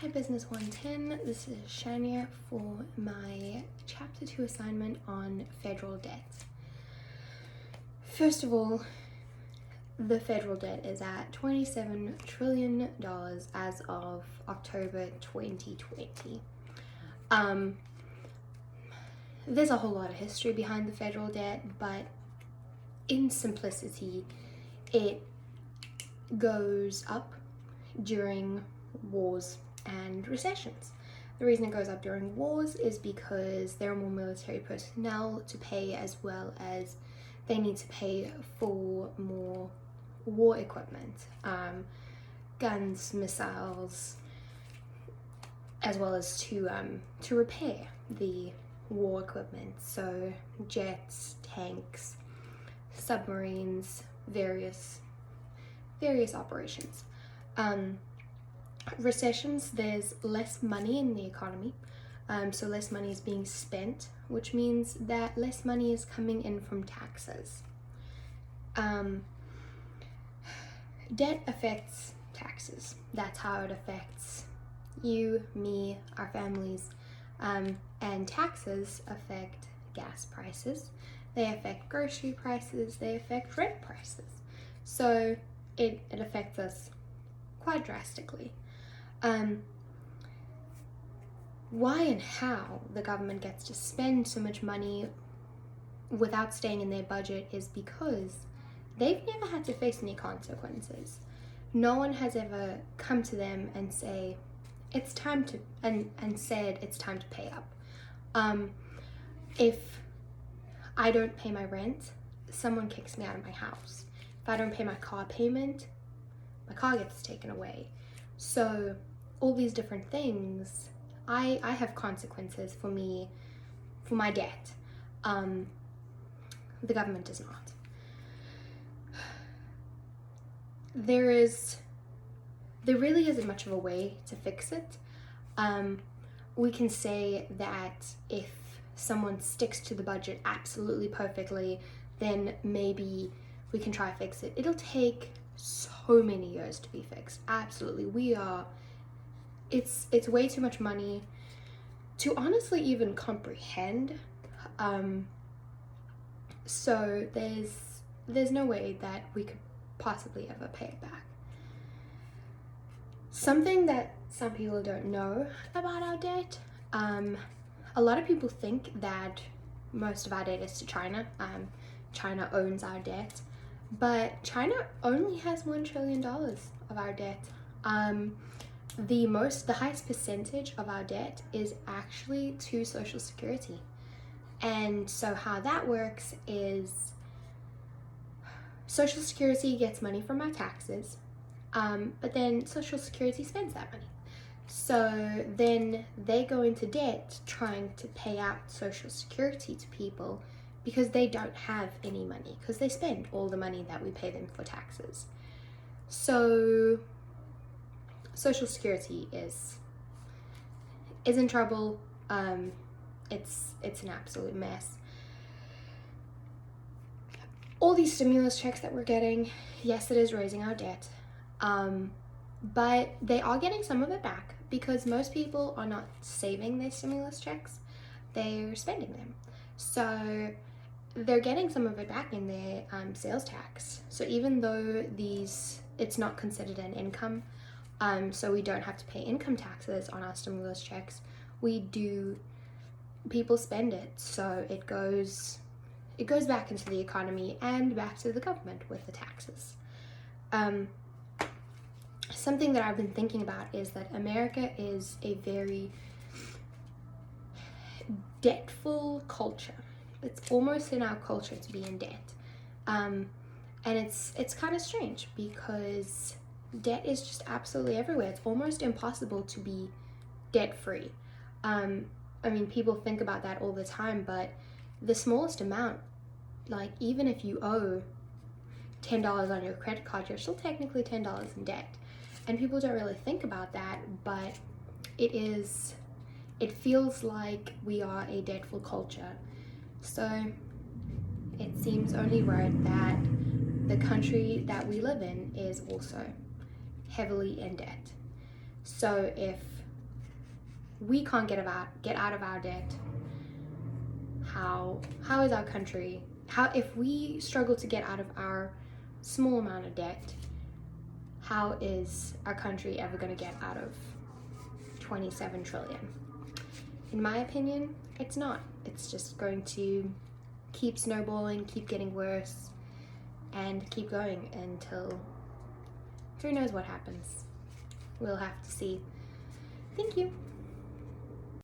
Hi Business 110, this is Shania for my Chapter 2 assignment on federal debt. First of all, the federal debt is at $27 trillion as of October 2020. There's a whole lot of history behind the federal debt, but in simplicity, it goes up during wars and recessions. The reason it goes up during wars is because there are more military personnel to pay, as well as they need to pay for more war equipment, guns, missiles, as well as to repair the war equipment, so jets, tanks, submarines, various operations. Recessions, there's less money in the economy, so less money is being spent, which means that less money is coming in from taxes. Debt affects taxes. That's how it affects you, me, our families, and taxes affect gas prices, they affect grocery prices, they affect rent prices. So it affects us quite drastically. Why and how the government gets to spend so much money without staying in their budget is because they've never had to face any consequences. No one has ever come to them and say it's time to and said it's time to pay up. If I don't pay my rent, someone kicks me out of my house. If I don't pay my car payment, my car gets taken away. So all these different things, I have consequences for me, for my debt. The government does not. There really isn't much of a way to fix it. We can say that if someone sticks to the budget absolutely perfectly, then maybe we can try to fix it. It'll take so many years to be fixed. Absolutely. It's way too much money to honestly even comprehend. So there's no way that we could possibly ever pay it back. Something that some people don't know about our debt, a lot of people think that most of our debt is to China. China owns our debt, but China only has $1 trillion of our debt. The highest percentage of our debt is actually to Social Security. And so how that works is Social Security gets money from our taxes, but then Social Security spends that money. So then they go into debt trying to pay out Social Security to people because they don't have any money, because they spend all the money that we pay them for taxes. So Social Security is in trouble. It's an absolute mess. All these stimulus checks that we're getting, yes, it is raising our debt, but they are getting some of it back because most people are not saving their stimulus checks, they're spending them. So they're getting some of it back in their sales tax. So even though it's not considered an income, so we don't have to pay income taxes on our stimulus checks, people spend it, so it goes back into the economy and back to the government with the taxes. Something that I've been thinking about is that America is a very debtful culture. It's almost in our culture to be in debt. And it's kind of strange because debt is just absolutely everywhere. It's almost impossible to be debt-free. I mean, people think about that all the time, but the smallest amount, like even if you owe $10 on your credit card, you're still technically $10 in debt. And people don't really think about that, but it feels like we are a debtful culture. So it seems only right that the country that we live in is also heavily in debt. So if we can't get out of our debt, how is our country, if we struggle to get out of our small amount of debt, how is our country ever going to get out of 27 trillion? In my opinion, it's not. It's just going to keep snowballing, keep getting worse, and keep going until who knows what happens. We'll have to see. Thank you.